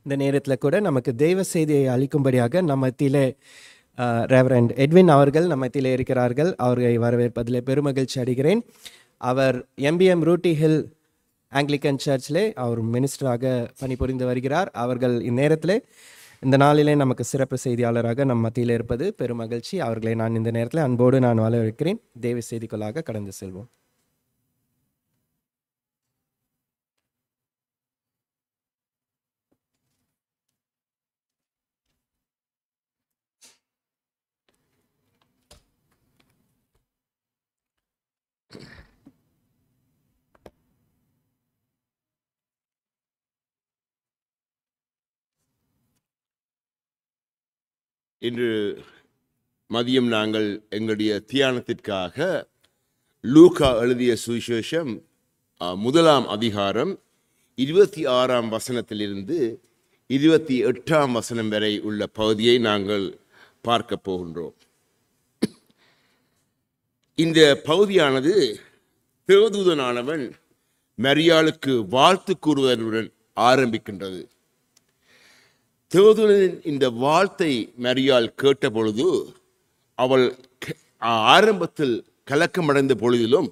இந்த நேரத்தில் கூட நமக்கு தெய்வ செய்தியை அளிக்கும்படியாக நம்ம மத்தியிலே ரெவரண்ட் எட்வின் அவர்கள் நம்ம மத்தியிலே இருக்கிறார்கள். அவர்களை வரவேற்பதிலே பெருமகிழ்ச்சி அடைகிறேன். அவர் எம்பிஎம் ரூட்டி ஹில் ஆங்கிலிக்கன் சர்ச்சிலே அவர் மினிஸ்டராக பணிபுரிந்து வருகிறார். அவர்கள் இந்நேரத்தில் இந்த நாளிலே நமக்கு சிறப்பு செய்தியாளராக நம் மத்தியில் இருப்பது பெருமகிழ்ச்சி. அவர்களை நான் இந்த நேரத்தில் அன்போடு நான் வரவேற்கிறேன். தெய்வ செய்திக்குள்ளாக கடந்து செல்வோம். இன்று மதியம் நாங்கள் எங்களுடைய தியானத்திற்காக லூக்கா எழுதிய சுவிசேஷம் 1ஆம் அதிகாரம் 26ஆம் வசனத்திலிருந்து 28ஆம் வசனம் வரை உள்ள பகுதியை நாங்கள் பார்க்க போகின்றோம். இந்த பகுதியானது தேவதூதனானவன் மரியாளுக்கு வாழ்த்து கூறுவதுடன் ஆரம்பிக்கின்றது. தேவதூதனின் இந்த வாழ்த்தை மரியாள் கேட்ட பொழுது அவள் ஆரம்பத்தில் கலக்கமடைந்த பொழுதிலும்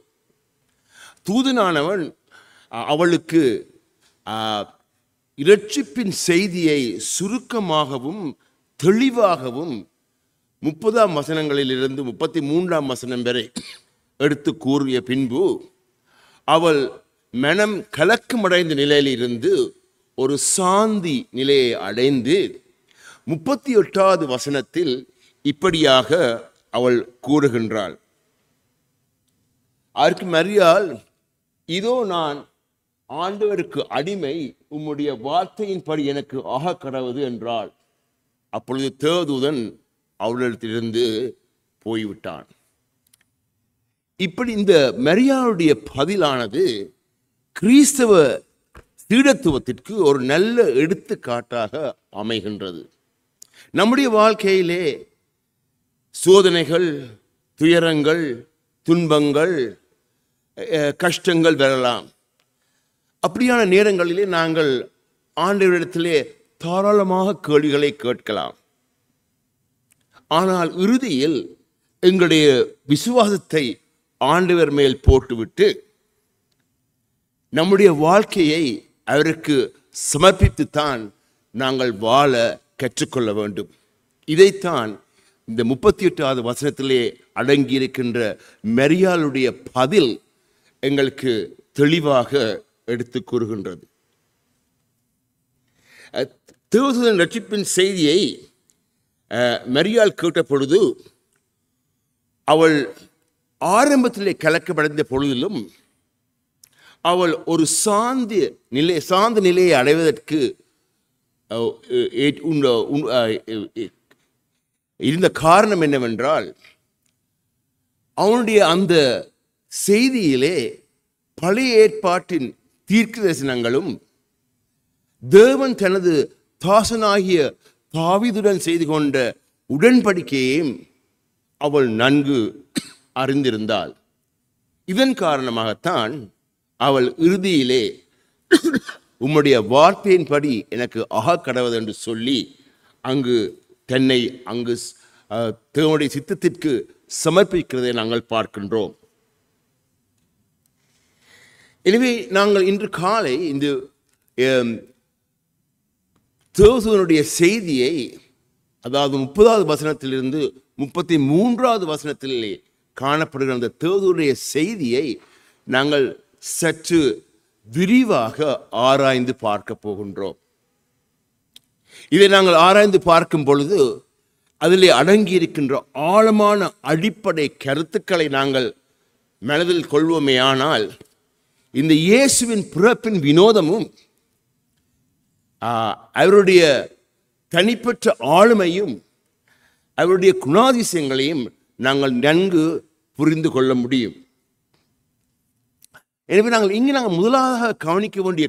தூதனானவன் அவளுக்கு இரட்சிப்பின் செய்தியை சுருக்கமாகவும் தெளிவாகவும் 30ஆம் வசனங்களிலிருந்து 33ஆம் வசனம் வரை எடுத்து கூறிய பின்பு அவள் மனம் கலக்கமடைந்த நிலையிலிருந்து ஒரு சாந்தி நிலையை அடைந்து 38வது வசனத்தில் இப்படியாக அவள் கூறுகின்றாள். அதற்கு மரியாள், இதோ நான் ஆண்டவருக்கு அடிமை, உம்முடைய வார்த்தையின்படி எனக்கு ஆக கடவுது என்றாள். அப்பொழுது தேவதூதன் அவளிடத்திலிருந்து போய்விட்டான். இப்படி இந்த மரியாளுடைய பதிலானது கிறிஸ்தவ சீடத்துவத்திற்கு ஒரு நல்ல எடுத்துக்காட்டாக அமைகின்றது. நம்முடைய வாழ்க்கையிலே சோதனைகள், துயரங்கள், துன்பங்கள், கஷ்டங்கள் வரலாம். அப்படியான நேரங்களிலே நாங்கள் ஆண்டவரிடத்திலே தாராளமாக கேள்விகளை கேட்கலாம். ஆனால் இறுதியில் எங்களுடைய விசுவாசத்தை ஆண்டவர் மேல் போட்டுவிட்டு நம்முடைய வாழ்க்கையை அவருக்கு சமர்ப்பித்துத்தான் நாங்கள் வாழ கற்றுக்கொள்ள வேண்டும். இதைத்தான் இந்த 38வது வசனத்திலே அடங்கியிருக்கின்ற மரியாளுடைய பதில் எங்களுக்கு தெளிவாக எடுத்து கூறுகின்றது. தேவதூதன் ரட்சிப்பின் செய்தியை மரியாள் கேட்ட பொழுது அவள் ஆரம்பத்திலே கலக்கமடைந்த பொழுதிலும் அவள் ஒரு சாந்த நிலையை அடைவதற்கு இருந்த காரணம் என்னவென்றால், அவனுடைய அந்த செய்தியிலே பழைய ஏற்பாட்டின் தீர்க்க தரிசனங்களும் தேவன் தனது தாசனாகிய தாவீதுடன் செய்து கொண்ட உடன்படிக்கையையும் அவள் நன்கு அறிந்திருந்தாள். இதன் காரணமாகத்தான் அவள் இறுதியிலே உம்முடைய வார்த்தையின்படி எனக்கு ஆக கடவுது என்று சொல்லி தன்னை தேவனுடைய சித்தத்திற்கு சமர்ப்பிக்கிறதை நாங்கள் பார்க்கின்றோம். எனவே நாங்கள் இன்று காலை இந்த தேவதூதனுடைய செய்தியை, அதாவது 30வது வசனத்திலிருந்து 33வது வசனத்திலே காணப்படுகிற அந்த தேவதூதனுடைய செய்தியை நாங்கள் சற்று விரிவாக ஆராய்ந்து பார்க்க போகின்றோம். இதை நாங்கள் ஆராய்ந்து பார்க்கும் பொழுது அதிலே அடங்கியிருக்கின்ற ஆழமான அடிப்படை கருத்துக்களை நாங்கள் மனதில் கொள்வோமே ஆனால், இந்த இயேசுவின் பிறப்பின் வினோதமும் அவருடைய தனிப்பட்ட ஆளுமையும் அவருடைய குணாதிசயங்களையும் நாங்கள் நன்கு புரிந்து கொள்ள முடியும். எனவே நாங்கள் முதலாக கவனிக்க வேண்டிய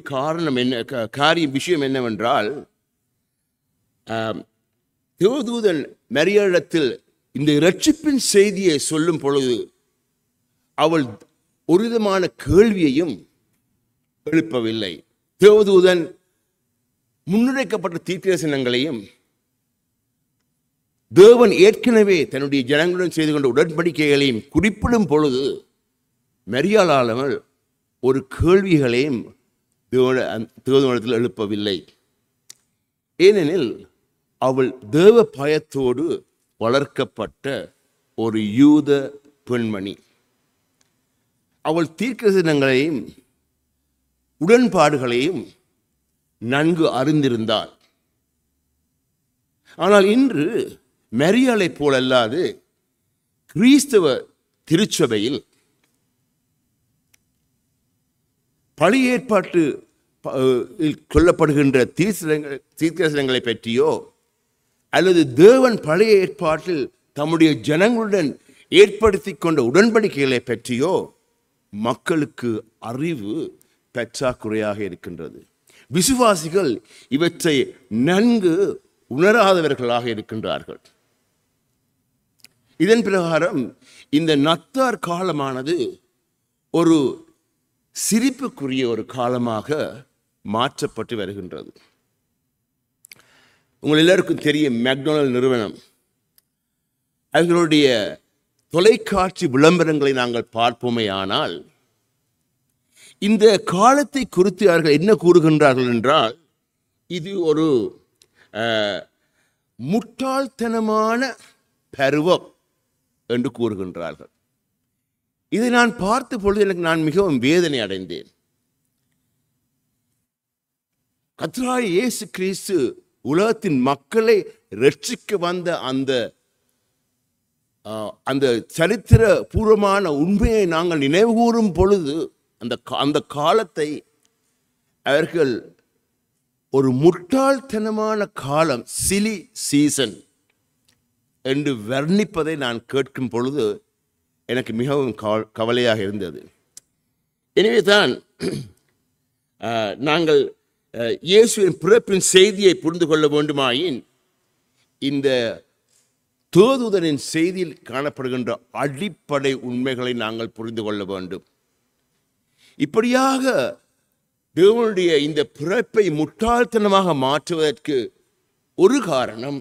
விஷயம் என்னவென்றால், தேவதூதன் மரியாளிடத்தில் இந்த இரட்சிப்பின் செய்தியை சொல்லும் பொழுது அவள் ஒரு விதமான கேள்வியையும் எழுப்பவில்லை. தேவதூதன் முன்னுரைக்கப்பட்ட தீர்க்கதரிசனங்களையும் தேவன் ஏற்கனவே தன்னுடைய ஜனங்களுடன் செய்து கொண்ட உடன்படிக்கைகளையும் குறிப்பிடும் பொழுது மரியாளாளவள் ஒரு கேள்விகளையும் தேவனிடத்தில் எழுப்பவில்லை. ஏனெனில் அவள் தேவ பயத்தோடு வளர்க்கப்பட்ட ஒரு யூத பெண்மணி. அவள் தீர்க்கதரிசனங்களையும் உடன்பாடுகளையும் நன்கு அறிந்திருந்தாள். ஆனால் இன்று மரியாளை போலல்லாது கிறிஸ்தவ திருச்சபையில் பழைய ஏற்பாட்டு கொள்ளப்படுகின்ற தீர்க்கதரிசனங்களை பற்றியோ அல்லது தேவன் பழைய ஏற்பாட்டில் தம்முடைய ஜனங்களுடன் ஏற்படுத்தி கொண்ட உடன்படிக்கைகளை பற்றியோ மக்களுக்கு அறிவு பற்றாக்குறையாக இருக்கின்றது. விசுவாசிகள் இவற்றை நன்கு உணராதவர்களாக இருக்கின்றார்கள். இதன் பிரகாரம் இந்த நத்தார் காலமானது ஒரு சிரிப்புக்குரிய ஒரு காலமாக மாற்றப்பட்டு வருகின்றது. உங்கள் எல்லாருக்கும் தெரியும், மெக்டொனால்ட் நிறுவனம் அவர்களுடைய தொலைக்காட்சி விளம்பரங்களை நாங்கள் பார்ப்போமே ஆனால் இந்த காலத்தை குறித்து அவர்கள் என்ன கூறுகின்றார்கள் என்றால், இது ஒரு முட்டாள்தனமான பருவம் என்று கூறுகின்றார்கள். இதை நான் பார்த்த பொழுது நான் மிகவும் வேதனை அடைந்தேன். கர்த்தராகிய இயேசு கிறிஸ்து உலகத்தின் மக்களை ரட்சிக்க வந்த அந்த சரித்திர பூர்வமான உண்மையை நாங்கள் நினைவுகூறும் பொழுது அந்த காலத்தை அவர்கள் ஒரு முட்டாள்தனமான காலம், சிலி சீசன் என்று வர்ணிப்பதை நான் கேட்கும் பொழுது எனக்கு மிகவும் கவலையாக இருந்தது. எனவே தான் நாங்கள் இயேசுவின் பிறப்பின் செய்தியை புரிந்து கொள்ள வேண்டுமாயின் இந்த தேவதூதனின் செய்தியில் காணப்படுகின்ற அடிப்படை உண்மைகளை நாங்கள் புரிந்து கொள்ள வேண்டும். இப்படியாக தேவனுடைய இந்த பிறப்பை முட்டாள்தனமாக மாற்றுவதற்கு ஒரு காரணம்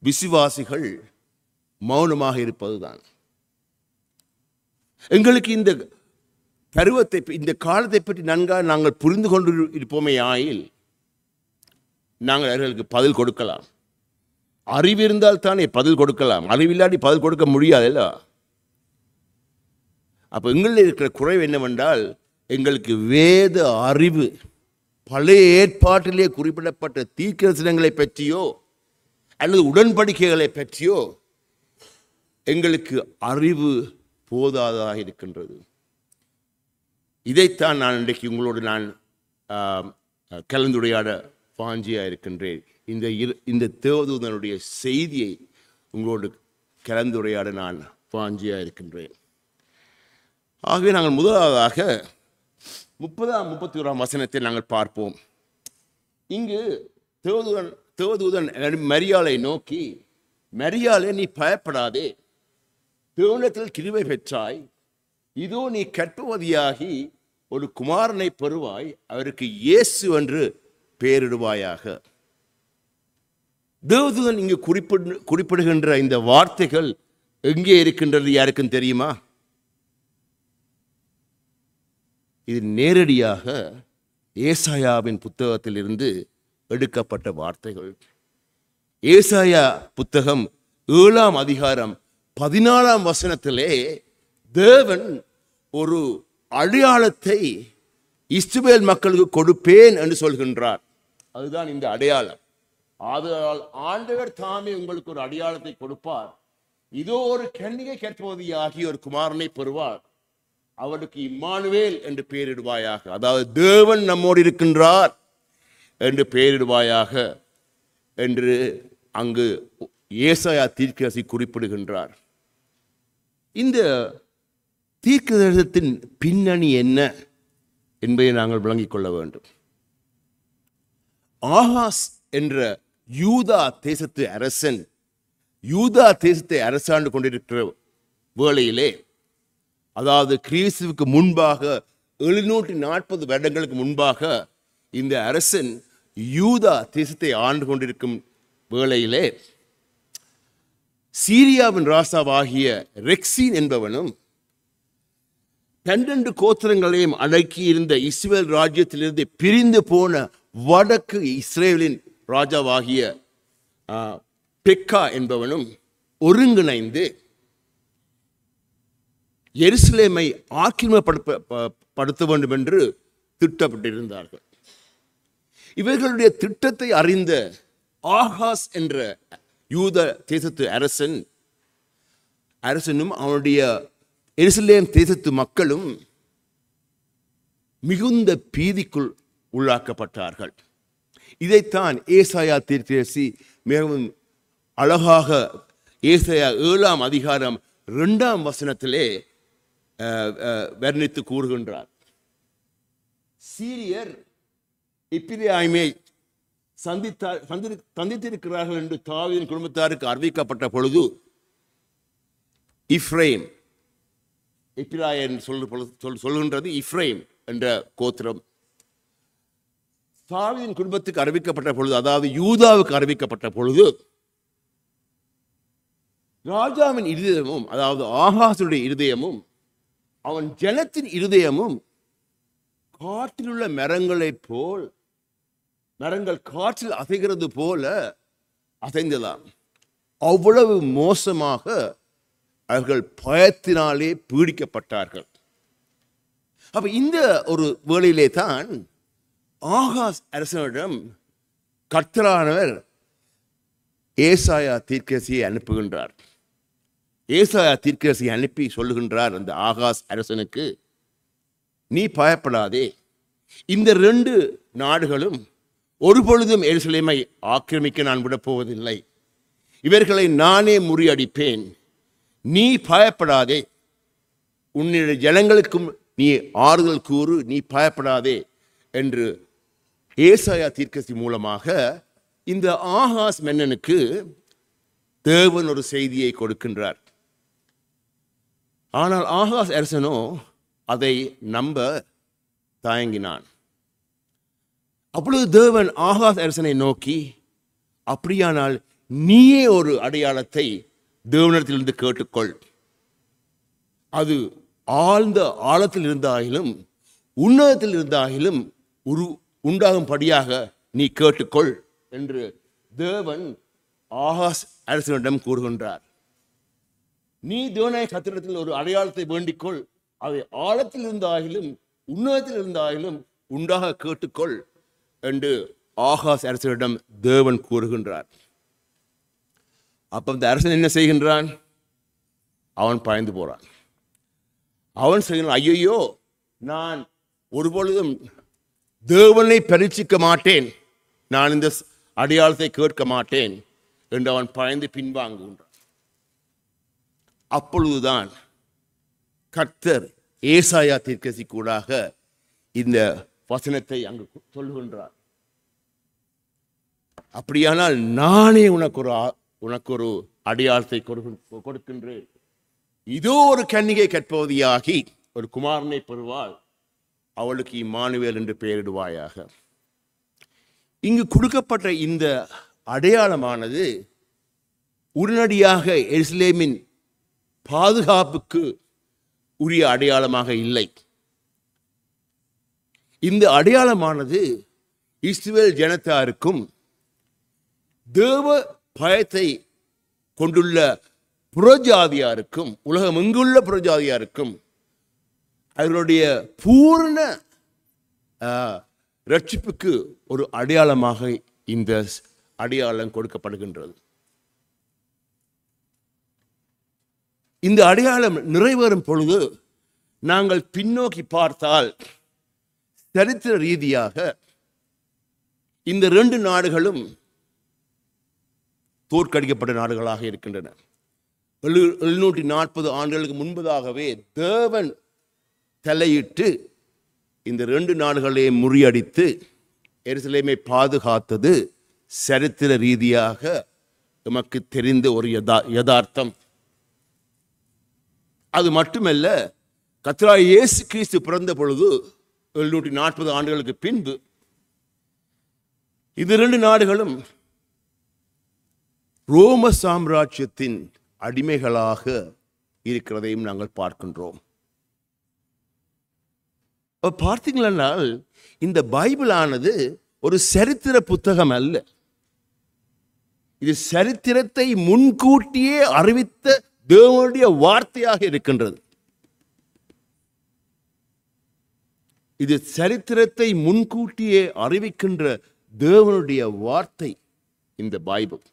விசுவாசிகள் மௌனமாக இருப்பதுதான். எங்களுக்கு இந்த பருவத்தை, இந்த காலத்தை பற்றி நன்காக நாங்கள் புரிந்து கொண்டு இருப்போமே ஆயில் நாங்கள் அவர்களுக்கு பதில் கொடுக்கலாம். அறிவு இருந்தால் தானே பதில் கொடுக்கலாம், அறிவில்லாட்டி பதில் கொடுக்க முடியாதுல்ல. அப்போ எங்களில் இருக்கிற குறைவு என்னவென்றால், எங்களுக்கு வேத அறிவு, பழைய ஏற்பாட்டிலே குறிப்பிடப்பட்ட தீர்க்கதரிசனங்களை பற்றியோ அல்லது உடன்படிக்கைகளை பற்றியோ எங்களுக்கு அறிவு போதாதாக இருக்கின்றது. இதைத்தான் நான் இன்றைக்கு உங்களோடு நான் கலந்துரையாட வாஞ்சியாக இருக்கின்றேன். இந்த தேவதூதனுடைய செய்தியை உங்களோடு கலந்துரையாட நான் வாஞ்சியாக இருக்கின்றேன். ஆகவே நாங்கள் முதலாவதாக 30-31 வசனத்தை நாங்கள் பார்ப்போம். இங்கு தேவதூதன் மரியாளை நோக்கி, மரியாளே, நீ பயப்படாதே, தேவனிடத்தில் கிருபை பெற்றாய், இதோ நீ கர்ப்பவதியாகி ஒரு குமாரனை பெறுவாய், அவருக்கு இயேசு என்று பெயரிடுவாயாக. தேவதூதன் இங்கு குறிப்பிடுகின்ற இந்த வார்த்தைகள் எங்கே இருக்கின்றது யாருக்கும் தெரியுமா? இது நேரடியாக ஏசாயாவின் புத்தகத்தில் இருந்து எடுக்கப்பட்ட வார்த்தைகள். ஏசாயா புத்தகம் 7ஆம் அதிகாரம் 14ஆம் வசனத்திலே தேவன் ஒரு அடையாளத்தை இஸ்ரவேல் மக்களுக்கு கொடுப்பேன் என்று சொல்கின்றார். அதுதான் இந்த அடையாளம். ஆதலால் ஆண்டவர் தாமே உங்களுக்கு ஒரு அடையாளத்தை கொடுப்பார், இதோ ஒரு கன்னிகை கர்ப்பவதியாகி ஒரு குமாரனை பெறுவார், அவருக்கு இம்மானுவேல் என்று பெயரிடுவாயாக. அதாவது தேவன் நம்மோடு இருக்கின்றார் என்று பெயரிடுவாயாக என்று அங்கு ஏசாயா தீர்க்கதரிசி குறிப்பிடுகின்றார். இந்த தீர்க்கதரிசனத்தின் பின்னணி என்ன என்பதை நாங்கள் விளங்கிக் கொள்ள வேண்டும். ஆகாஸ் என்ற யூதா தேசத்து அரசன் யூதா தேசத்தை அரசாண்டு கொண்டிருக்கிற வேளையிலே, அதாவது கிறிஸ்துவுக்கு முன்பாக 740 வருடங்களுக்கு முன்பாக இந்த அரசன் யூதா தேசத்தை ஆண்டு கொண்டிருக்கும் வேளையிலே சீரியாவின் ராசாவாகிய ரெக்ஸீன் என்பவனும் 12 கோத்திரங்களையும் அடக்கியிருந்த இஸ்ரேல் ராஜ்யத்திலிருந்து பிரிந்து போன வடக்கு இஸ்ரேலின் ராஜாவாகிய பெக்கா என்பவனும் ஒருங்கிணைந்து எருசலேமை ஆக்கிரமிப்படுத்த வேண்டும் என்று திட்டப்பட்டிருந்தார்கள். இவர்களுடைய திட்டத்தை அறிந்த ஆகாஸ் என்ற யூத தேசத்து அரசனும் அவனுடைய எருசலேம் தேசத்து மக்களும் மிகுந்த பீதிக்குள் உள்ளாக்கப்பட்டார்கள். இதைத்தான் ஏசாயா தீர்க்கதரிசி மிகவும் அழகாக ஏசாயா 7ஆம் அதிகாரம் 2ஆம் வசனத்திலே வர்ணித்து கூறுகின்றார். சீரியர் எப்பிராயீமை சந்தித்திருக்கிறார்கள் என்று தாவீதின் குடும்பத்தாருக்கு அறிவிக்கப்பட்ட பொழுது இப்ரேம் எப்பிராயன் சொல்கின்றது இப்ரேம் என்ற கோத்திரம் தாவீதின் குடும்பத்துக்கு அறிவிக்கப்பட்ட பொழுது, அதாவது யூதாவுக்கு அறிவிக்கப்பட்ட பொழுது, ராஜாவின் இருதயமும், அதாவது ஆகாசுடைய இருதயமும் அவன் ஜனத்தின் இருதயமும் காற்றிலுள்ள மரங்களைப் போல், மரங்கள் காற்றில் அசைகிறது போல அசைந்ததாம். அவ்வளவு மோசமாக அவர்கள் பயத்தினாலே பீடிக்கப்பட்டார்கள். அப்ப இந்த ஒரு வேளையிலே தான் ஆகாஸ் அரசனிடம் கர்த்தரானவர் ஏசாயா தீர்க்கதரிசியை அனுப்புகின்றார். ஏசாயா தீர்க்கதரிசியை அனுப்பி சொல்லுகின்றார் அந்த ஆகாஸ் அரசனுக்கு, நீ பயப்படாதே, இந்த 2 நாடுகளும் ஒரு பொழுதும் எருசலேமை ஆக்கிரமிக்க நான் விடப் போவதில்லை, இவர்களை நானே முறியடிப்பேன், நீ பயப்படாதே, உன்னுடைய ஜனங்களுக்கும் நீ ஆறுதல் கூறு, நீ பயப்படாதே என்று ஏசாயா தீர்க்கதரிசி மூலமாக இந்த ஆகாஸ் மன்னனுக்கு தேவன் ஒரு செய்தியை கொடுக்கின்றார். ஆனால் ஆகாஸ் அரசனோ அதை நம்ப தயங்கினான். அப்பொழுது தேவன் ஆகாஸ் அரசனை நோக்கி, அப்படியானால் நீயே ஒரு அடையாளத்தை தேவனிடத்திலிருந்து கேட்டுக்கொள், அது ஆழ்ந்த ஆழத்தில் இருந்தாலும் உன்னதத்தில் இருந்தாலும் உண்டாகும்படியாக நீ கேட்டுக்கொள் என்று தேவன் ஆகாஸ் அரசனிடம் கூறுகின்றார். நீ தேவனாய கர்த்தரிடத்தில் ஒரு அடையாளத்தை வேண்டிக்கொள், அதை ஆழத்தில் இருந்தாலும் உன்னதத்தில் இருந்தாலும் உண்டாக கேட்டுக்கொள் என்று ஆகாஸ் அரசனிடம் தேவன் கூறுகின்றார். அப்ப அந்த அரசன் என்ன செய்கின்றான்? அவன் பயந்து போறான். அவன் செய்கிறான், ஐயோ, நான் ஒருபொழுதும் தேவனை பரீட்சிக்க மாட்டேன், நான் இந்த அடையாளத்தை கேட்க மாட்டேன் என்று அவன் பயந்து பின்வாங்குகின்றான். அப்பொழுதுதான் கர்த்தர் ஏசாயா தீர்க்கதரிசி கூடாக இந்த வசனத்தை அங்கு சொல்லுகின்றார். அப்படியானால் நானே உனக்கு ஒரு அடையாளத்தை கொடுக்கின்றேன். இதோ ஒரு கன்னிகை கற்பவதியாகி ஒரு குமாரனை பெறுவாள், அவளுக்கு இம்மானுவேல் என்று பெயரிடுவாயாக. இங்கு கொடுக்கப்பட்ட இந்த அடையாளமானது உடனடியாக எருசலேமின் பாதுகாப்புக்கு உரிய அடையாளமாக இல்லை. இந்த அடையாளமானது இஸ்ரவேல் ஜனத்தாருக்கும் தேவ பயத்தை கொண்டுள்ள புறஜாதியாருக்கும், உலகம் எங்குள்ள புறஜாதியாருக்கும் அவர்களுடைய பூர்ண ரட்சிப்புக்கு ஒரு அடையாளமாக இந்த அடையாளம் கொடுக்கப்படுகின்றது. இந்த அடையாளம் நிறைவேறும் பொழுது நாங்கள் பின்னோக்கி பார்த்தால் சரித்திர ரீதியாக இந்த 2 நாடுகளும் தோற்கடிக்கப்பட்ட நாடுகளாக இருக்கின்றன. 740 ஆண்டுகளுக்கு முன்பதாகவே தேவன் தலையிட்டு இந்த 2 நாடுகளையும் முறியடித்து எருசலேமை பாதுகாத்தது சரித்திர ரீதியாக நமக்கு தெரிந்த ஒரு யதார்த்தம். அது மட்டுமல்ல, கர்த்தராகிய இயேசு கிறிஸ்து பிறந்த பொழுது 740 ஆண்டுகளுக்கு பின்பு இது 2 நாடுகளும் ரோம சாம்ராஜ்யத்தின் அடிமைகளாக இருக்கிறதையும் நாங்கள் பார்க்கின்றோம். பார்த்தீங்களென்றால் இந்த பைபிளானது ஒரு சரித்திர புத்தகம் அல்ல. இது சரித்திரத்தை முன்கூட்டியே அறிவித்த தேவனுடைய வார்த்தையாக இருக்கின்றது. இது சரித்திரத்தை முன்கூட்டியே அறிவிக்கின்ற தேவனுடைய வார்த்தை இந்த பைபிள்.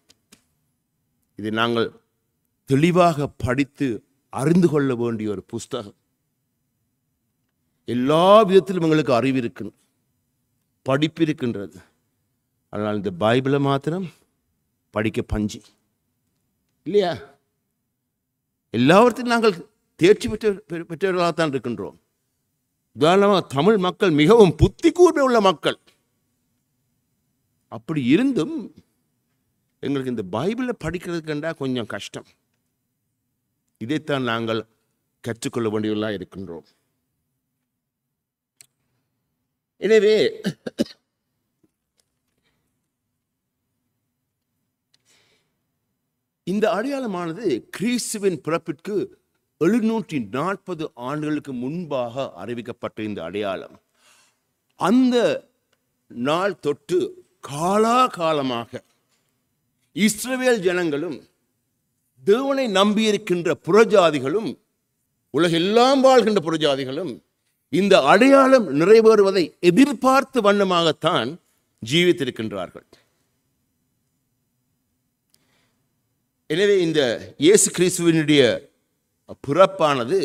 இதை நாங்கள் தெளிவாக படித்து அறிந்து கொள்ள வேண்டிய ஒரு புஸ்தகம். எல்லா விதத்திலும் எங்களுக்கு அறிவு இருக்கணும், படிப்பு இருக்கின்றது. அதனால் இந்த பைபிளை மாத்திரம் படிக்க பஞ்சு இல்லையா? எல்லாவற்றையும் நாங்கள் தேர்ச்சி பெற்றவர்களாகத்தான் இருக்கின்றோம். உதாரணமாக தமிழ் மக்கள் மிகவும் புத்தி கூர்மை உள்ள மக்கள். அப்படி இருந்தும் எங்களுக்கு இந்த பைபிளை படிக்கிறதுக்குண்டா கொஞ்சம் கஷ்டம். இதைத்தான் நாங்கள் கற்றுக்கொள்ள வேண்டியவர்களாக இருக்கின்றோம். எனவே இந்த அடையாளமானது கிறிஸ்துவின் பிறப்பிற்கு 740 ஆண்டுகளுக்கு முன்பாக அறிவிக்கப்பட்ட இந்த அடையாளம் அந்த நாள் தொட்டு காலாகாலமாக இஸ்ரவேல் ஜனங்களும் தேவனை நம்பியிருக்கின்ற புறஜாதிகளும் உலகெல்லாம் வாழ்கின்ற புறஜாதிகளும் இந்த அடையாளம் நிறைவேறுவதை எதிர்பார்த்து வண்ணமாகத்தான் ஜீவித்திருக்கின்றார்கள். எனவே இந்த இயேசு கிறிஸ்துவினுடைய பிறப்பானது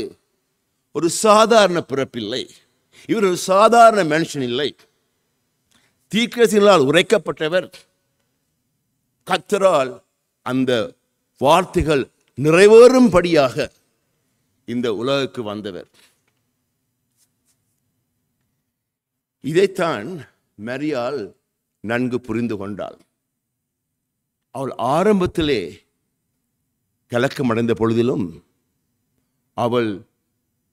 ஒரு சாதாரண பிறப்பில்லை. இவர் ஒரு சாதாரண மனுஷன் இல்லை. தீர்க்கதரிசிகளால் உரைக்கப்பட்டவர். கர்த்தரால் அந்த வார்த்தைகள் நிறைவேறும்படியாக இந்த உலகுக்கு வந்தவர். இதைத்தான் மரியாள் நன்கு புரிந்து கொண்டாள். அவள் ஆரம்பத்திலே கலக்கமடைந்த பொழுதிலும் அவள்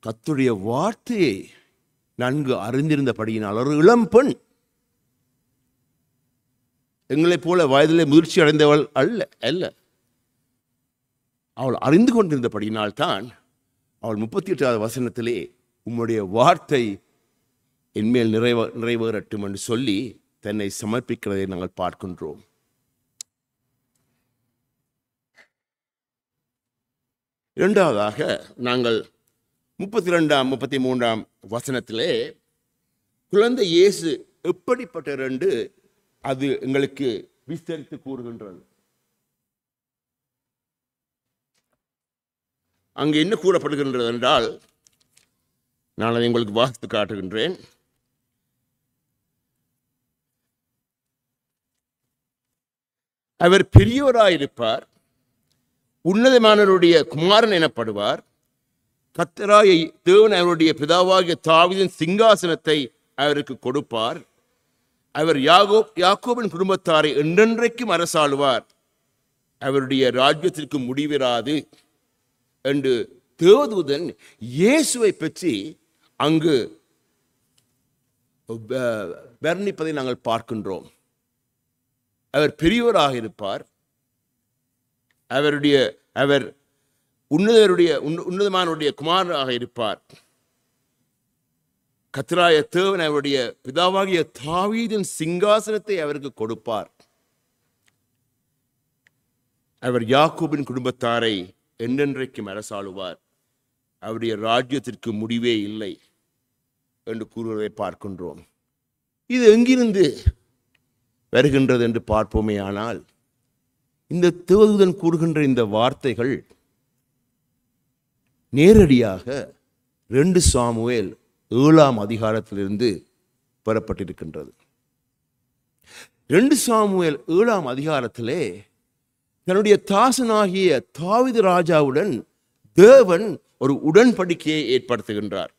கர்த்தருடைய வார்த்தையை நன்கு அறிந்திருந்தபடியினால் ஒரு இளம் பெண், எங்களைப் போல வயதிலே முதிர்ச்சி அடைந்தவள் அல்ல. அவள் அறிந்து கொண்டிருந்தபடியினால் தான் அவள் 38வது வசனத்திலே உம்முடைய வார்த்தை என்மேல் நிறைவேறட்டும் என்று சொல்லி தன்னை சமர்ப்பிக்கிறதை நாங்கள் பார்க்கின்றோம். இரண்டாவதாக நாங்கள் 32ஆம் 33ஆம் வசனத்திலே குழந்தை இயேசு எப்படிப்பட்டவர் என்று அது எங்களுக்கு விஸ்தரித்து கூறுகின்றது. அங்கு என்ன கூறப்படுகின்றது என்றால், நான் அதை உங்களுக்கு வாசித்து காட்டுகின்றேன். அவர் பெரியவராயிருப்பார், உன்னதமானவருடைய குமாரன் எனப்படுவார். கர்த்தராகிய தேவன் அவருடைய பிதாவாகிய தாவீதின் சிங்காசனத்தை அவருக்கு கொடுப்பார். அவர் யாக்கோபின் குடும்பத்தாரை என்றென்றைக்கும் அரசாளுவார். அவருடைய ராஜ்யத்திற்கு முடிவிராது என்று தேவதூதன் இயேசுவை பற்றி அங்கு வர்ணிப்பதை நாங்கள் பார்க்கின்றோம். அவர் பெரியவராக இருப்பார். அவர் உன்னதமானவருடைய குமாரனாக இருப்பார். கர்த்தராகிய தேவன் அவருடைய பிதாவாகிய தாவீதின் சிங்காசனத்தை அவருக்கு கொடுப்பார். அவர் யாக்கோபின் குடும்பத்தாரை என்றென்றைக்கும் அரசாளுவார். அவருடைய ராஜ்யத்திற்கு முடிவே இல்லை என்று கூறுவதை பார்க்கின்றோம். இது எங்கிருந்து வருகின்றது என்று பார்ப்போமே. ஆனால் இந்த தேவதூதன் கூறுகின்ற இந்த வார்த்தைகள் நேரடியாக 2 சாமுவேல் 7ஆம் அதிகாரத்திலிருந்து பெறப்பட்டிருக்கின்றது. 2 சாமுவேல் 7ஆம் அதிகாரத்திலே தன்னுடைய தாசனாகிய தாவீது ராஜாவுடன் தேவன் ஒரு உடன்படிக்கையை ஏற்படுத்துகின்றார்.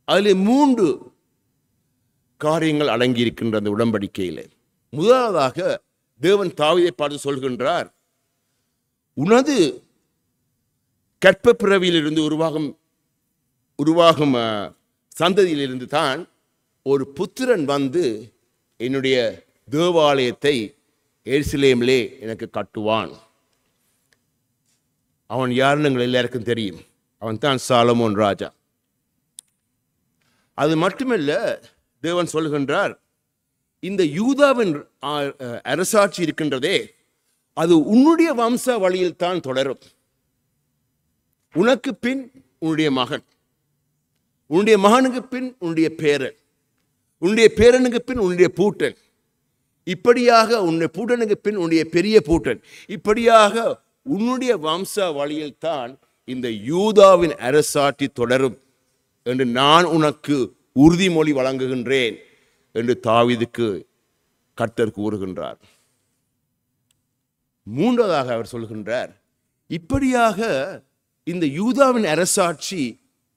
அதில் 3 காரியங்கள் அடங்கியிருக்கின்ற அந்த உடன்படிக்கையில் முதலாவதாக தேவன் தாவீதை பார்த்து சொல்கின்றார், உனது கற்ப பிறவியிலிருந்து உருவாகும் சந்ததியிலிருந்து தான் ஒரு புத்திரன் வந்து என்னுடைய தேவாலயத்தை எருசலேமிலே எனக்கு கட்டுவான். அவன் யாருன்னு எங்கள் எல்லாருக்கும் தெரியும். அவன் தான் சாலமோன் ராஜா. அது மட்டுமல்ல, தேவன் சொல்கின்றார், இந்த யூதாவின் அரசாட்சி இருக்கின்றதே, அது உன்னுடைய வம்ச வழியில் தான் தொடரும். உனக்கு பின் உன்னுடைய மகன், உன்னுடைய மகனுக்கு பின் உன்னுடைய பேரன், உன்னுடைய பேரனுக்கு பின் உன்னுடைய பூட்டன், இப்படியாக உன்னுடைய பூட்டனுக்கு பின் உன்னுடைய பெரிய பூட்டன், இப்படியாக உன்னுடைய வம்ச வழியில் தான் இந்த யூதாவின் அரசாட்சி தொடரும் என்று நான் உனக்கு உறுதிமொழி வழங்குகின்றேன் என்று தாவீதுக்கு கர்த்தர் கூறுகின்றார். மூன்றாவதாக அவர் சொல்கின்றார், இப்படியாக இந்த யூதாவின் அரசாட்சி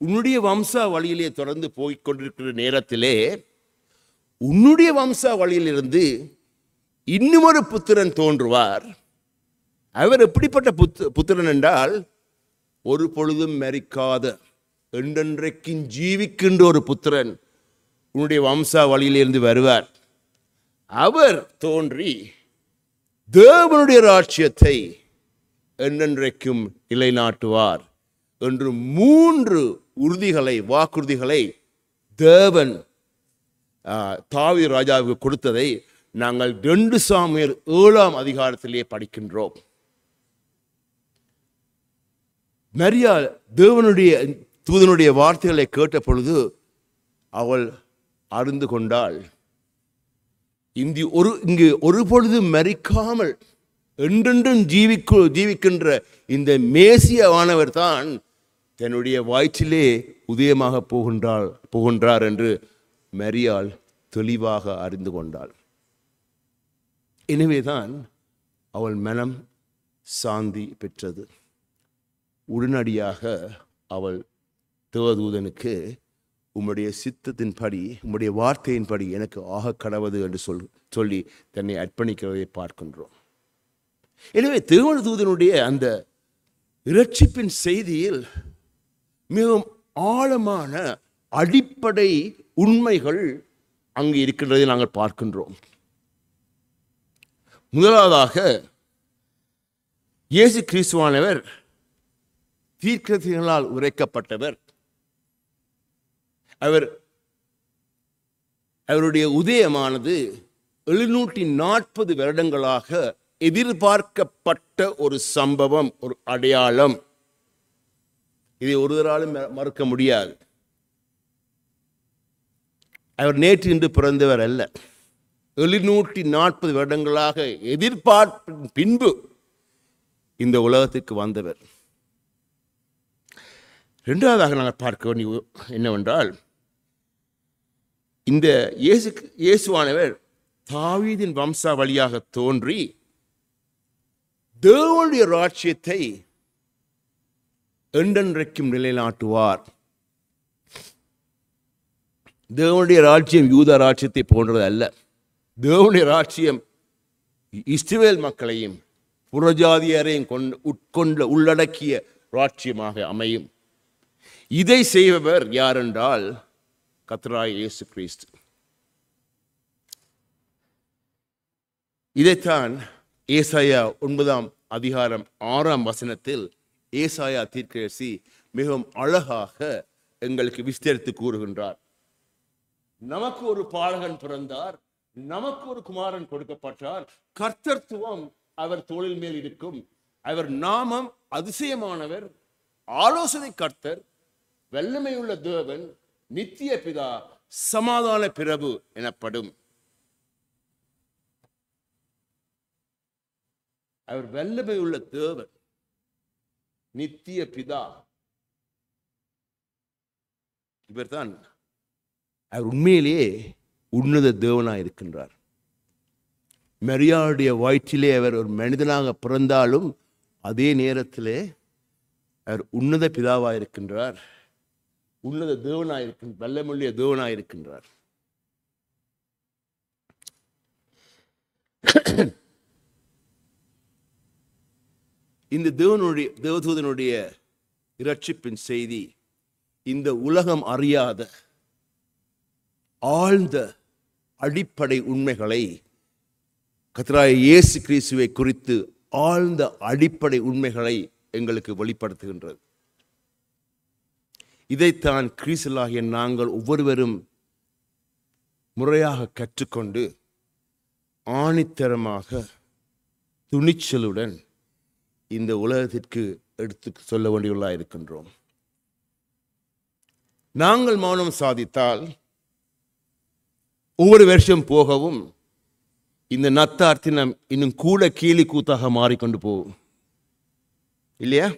உன்னுடைய வம்ச வழியிலே தொடர்ந்து போய்கொண்டிருக்கிற நேரத்திலே உன்னுடைய வம்ச வழியிலிருந்து இன்னுமொரு புத்திரன் தோன்றுவார். அவர் எப்படிப்பட்ட புத்திரன் என்றால், ஒரு பொழுதும் மரிக்காத என்றென்றைக்கும் ஜீவிக்கின்ற ஒரு புத்திரன் உன்னுடைய வம்ச வழியிலிருந்து வருவார். அவர் தோன்றி தேவனுடைய ராஜ்யத்தை என்றென்றைக்கும் நிலைநாட்டுவார் என்று 3 வாக்குறுதிகளை தேவன் தாவீது ராஜாவுக்கு கொடுத்ததை நாங்கள் 2 சாமுவேல் 7ஆம் அதிகாரத்திலே படிக்கின்றோம். மரியாள் தேவனுடைய தூதனுடைய வார்த்தைகளை கேட்ட பொழுது அவள் அறிந்து கொண்டாள், இங்கு ஒரு பொழுதும் மரிக்காமல் என்றென்றும் ஜீவிக்கின்ற இந்த மேசியாவானவர் தான் தன்னுடைய வயிற்றிலே உதயமாக போகின்றார் என்று மரியாள் தெளிவாக அறிந்து கொண்டாள். எனவேதான் அவள் மனம் சாந்தி பெற்றது. உடனடியாக அவள் தேவதூதனுக்கு, உம்முடைய சித்தத்தின்படி, உம்முடைய வார்த்தையின்படி எனக்கு ஆக கடவது என்று சொல்லி தன்னை அர்ப்பணிக்கிறதை பார்க்கின்றோம். எனவே தேவதூதனுடைய அந்த இரட்சிப்பின் செய்தியில் மிகவும் ஆழமான அடிப்படை உண்மைகள் அங்கு இருக்கின்றதை நாங்கள் பார்க்கின்றோம். முதலாவதாக, இயேசு கிறிஸ்துவானவர் தீர்க்கதரிசிகளால் உரைக்கப்பட்டவர். அவருடைய உதயமானது 740 வருடங்களாக எதிர்பார்க்கப்பட்ட ஒரு சம்பவம், ஒரு அடையாளம். இதை ஒருவராலும் மறுக்க முடியாது. அவர் நேற்று இன்று பிறந்தவர் அல்ல. 740 வருடங்களாக எதிர்பார்ப்பின் பின்பு இந்த உலகத்துக்கு வந்தவர். இரண்டாவதாக நாங்கள் பார்க்க வேண்டிய என்னவென்றால், இந்த இயேசுவானவர் தாவீதின் வம்ச வழியாக தோன்றி தேவனுடைய ராஜ்யத்தை என்றென்றைக்கும் நிலைநாட்டுவார். தேவனுடைய ராஜ்யம் யூத ராஜ்யத்தை போன்றது அல்ல. தேவனுடைய ராஜ்யம் இஸ்ரவேல் மக்களையும் புறஜாதியரையும் உள்ளடக்கிய ராஜ்யமாக அமையும். இதை செய்பவர் யார் என்றால் கர்த்தராகிய இயேசு கிறிஸ்து. இதைத்தான் ஏசாயா 9ஆம் அதிகாரம் 6ஆம் வசனத்தில் ஏசாயா தீர்க்கதரிசி மிகவும் அழகாக எங்களுக்கு விஸ்தரித்து கூறுகின்றார். நமக்கு ஒரு பாலகன் பிறந்தார், நமக்கு ஒரு குமாரன் கொடுக்கப்பட்டார், கர்த்தத்துவம் அவர் தோளின் மேல் இருக்கும், அவர் நாமம் அதிசயமானவர், ஆலோசனை கர்த்தர், வல்லமையுள்ள தேவன், நித்திய பிதா, சமாதான பிரபு எனப்படும். அவர் வல்லமையுள்ள தேவன், நித்திய பிதா. இவர்தான் அவர் உண்மையிலேயே உன்னத தேவனாய் இருக்கின்றார். மரியாளுடைய வயிற்றிலே அவர் ஒரு மனிதனாக பிறந்தாலும் அதே நேரத்திலே அவர் உன்னத பிதாவாக இருக்கின்றார், உன்னத தேவனாயிருக்கின்ற வல்லமுள்ள தேவனாயிருக்கின்றார். இந்த தேவதூதனுடைய இரட்சிப்பின் செய்தி இந்த உலகம் அறியாத ஆழ்ந்த அடிப்படை உண்மைகளை கர்த்தராகிய இயேசு கிறிஸ்துவை குறித்து ஆழ்ந்த அடிப்படை உண்மைகளை எங்களுக்கு வெளிப்படுத்துகின்றது. இதைத்தான் கிறிஸ்துவாகிய நாங்கள் ஒவ்வொருவரும் முறையாக கற்றுக்கொண்டு ஆணித்தரமாக துணிச்சலுடன் இந்த உலகத்திற்கு எடுத்து சொல்ல வேண்டியவர்களாக இருக்கின்றோம். நாங்கள் மௌனம் சாதித்தால் ஒவ்வொரு வருஷம் போகவும் இந்த நத்தார்த்தினம் இன்னும் கூட கீழி கூத்தாக மாறிக்கொண்டு போகும் இல்லையா?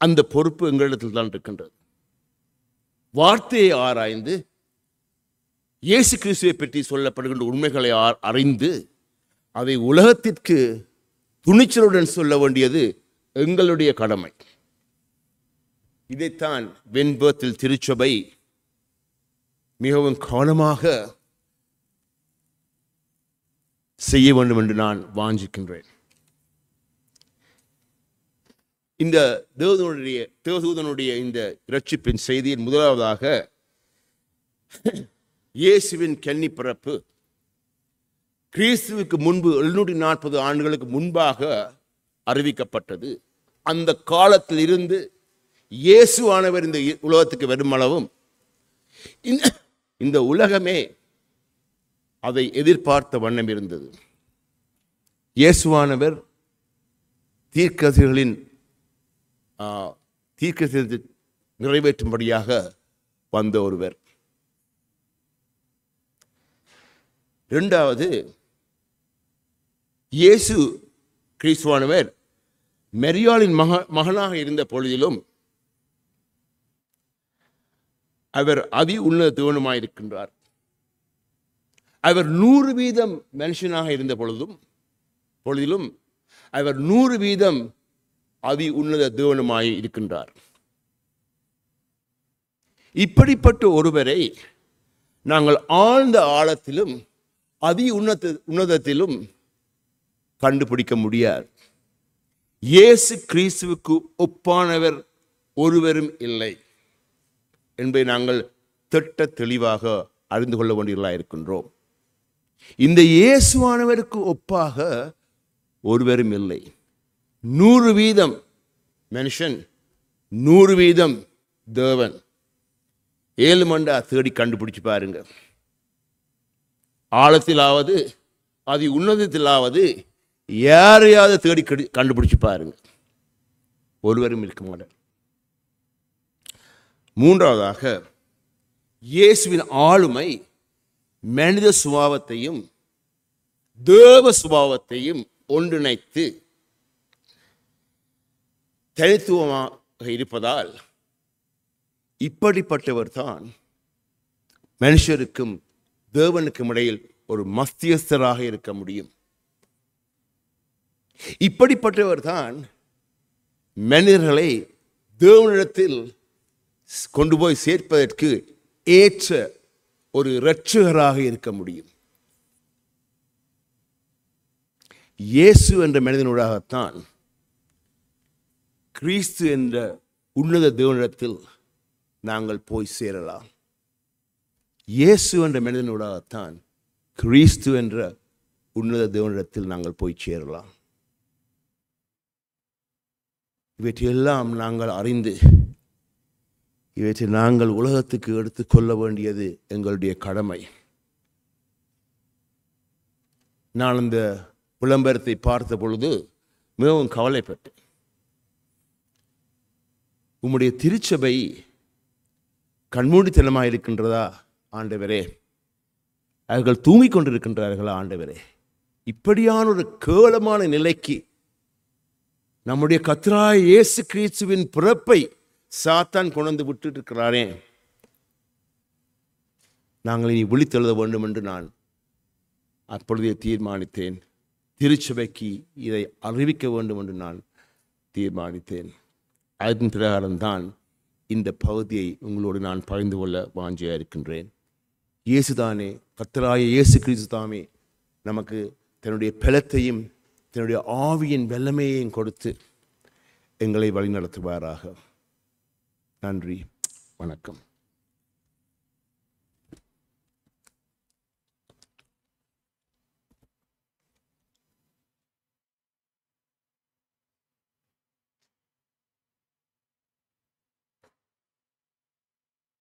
அந்த பொறுப்பு எங்களிடத்தில் தான் இருக்கின்றது. வார்த்தையை ஆராய்ந்து இயேசு கிறிஸ்துவை பற்றி சொல்லப்படுகின்ற உண்மைகளை அறிந்து அதை உலகத்திற்கு துணிச்சலுடன் சொல்ல வேண்டியது எங்களுடைய கடமை. இதைத்தான் வெண்பத்தில் திருச்சபை மிகவும் கவனமாக செய்ய வேண்டும் என்று நான் வாஞ்சிக்கின்றேன். இந்த தேவதூதனுடைய இந்த இரட்சிப்பின் செய்தியின் முதலாவதாக இயேசுவின் கன்னி பிறப்பு கிறிஸ்துவுக்கு முன்பு 740 ஆண்டுகளுக்கு முன்பாக அறிவிக்கப்பட்டது. அந்த காலத்தில் இருந்து இயேசுவானவர் இந்த உலகத்துக்கு வருமளவும் இந்த உலகமே அதை எதிர்பார்த்த வண்ணம் இருந்தது. இயேசுவானவர் தீர்க்கதரிசிகளின் தீர்க்கதரிசனத்தை நிறைவேற்றும்படியாக வந்த ஒருவர். இரண்டாவது, இயேசு கிறிஸ்துவானவர் மரியாளின் மகனாக இருந்த பொழுதிலும் அவர் அதி உன்னத தேவனுமாயிருக்கின்றார். அவர் 100% மனுஷனாக இருந்த பொழுதிலும் அவர் 100% அதி உன்னத தேவனுமாய் இருக்கின்றார். இப்படிப்பட்ட ஒருவரை நாங்கள் ஆழ்ந்த ஆழத்திலும் அதி உன்னதத்திலும் கண்டுபிடிக்க முடியாது. இயேசு கிறிஸ்துவுக்கு ஒப்பானவர் ஒருவரும் இல்லை என்பதை நாங்கள் திட்ட தெளிவாக அறிந்து கொள்ள வேண்டியவர்களாக இருக்கின்றோம். இந்த இயேசுவானவருக்கு ஒப்பாக ஒருவரும் இல்லை. 100% மனுஷன், 100% தேவன். 7 மண்டா தேடி கண்டுபிடிச்சு பாருங்க. ஆழத்திலாவது அது உன்னதத்திலாவது யாரையாவது தேடி கண்டுபிடிச்சு பாருங்க. ஒருவரும் இருக்க மாட்டார். மூன்றாவதாக, இயேசுவின் ஆளுமை மனித சுபாவத்தையும் தேவ சுபாவத்தையும் ஒன்றிணைத்து தனித்துவமாக இருப்பதால் இப்படிப்பட்டவர் தான் மனுஷருக்கும் தேவனுக்கும் இடையில் ஒரு மத்தியஸ்தராக இருக்க முடியும். இப்படிப்பட்டவர் தான் மனிதர்களை தேவனிடத்தில் கொண்டு போய் சேர்ப்பதற்கு ஏற்ற ஒரு இரட்சகராக இருக்க முடியும். இயேசு என்ற மனிதனூடாகத்தான் கிறிஸ்து என்ற உன்னத தேவனிடத்தில் நாங்கள் போய் சேரலாம். இயேசு என்ற மனிதனூடாகத்தான் கிறிஸ்து என்ற உன்னத தேவனிடத்தில் நாங்கள் போய் சேரலாம். இவற்றையெல்லாம் நாங்கள் அறிந்து இவற்றை நாங்கள் உலகத்துக்கு எடுத்துக்கொள்ள வேண்டியது எங்களுடைய கடமை. நான் இந்த விளம்பரத்தை பார்த்த பொழுது மிகவும் கவலைப்பட்டேன். உம்முடைய திருச்சபை கண்மூடித்தனமாக இருக்கின்றதா ஆண்டவரே? அவர்கள் தூங்கிக் கொண்டிருக்கின்றார்களா ஆண்டவரே? இப்படியான ஒரு கேவலமான நிலைக்கு நம்முடைய கர்த்தராகிய இயேசு கிறிஸ்துவின் பிறப்பை சாத்தான் கொண்டு விட்டு இருக்கிறாரே. நாங்கள் இனி விழித்தெழுத வேண்டும் என்று நான் அப்பொழுதே தீர்மானித்தேன். திருச்சபைக்கு இதை அறிவிக்க வேண்டும் என்று நான் தீர்மானித்தேன். அதன் பிரகாரம்தான் இந்த பகுதியை உங்களோடு நான் பகிர்ந்து கொள்ள வாஞ்சியாக இருக்கின்றேன். இயேசுதானே, கர்த்தராகிய இயேசு கிறிஸ்து தாமே நமக்கு தன்னுடைய பலத்தையும் தன்னுடைய ஆவியின் வல்லமையையும் கொடுத்து எங்களை வழிநடத்துவாராக. நன்றி, வணக்கம்.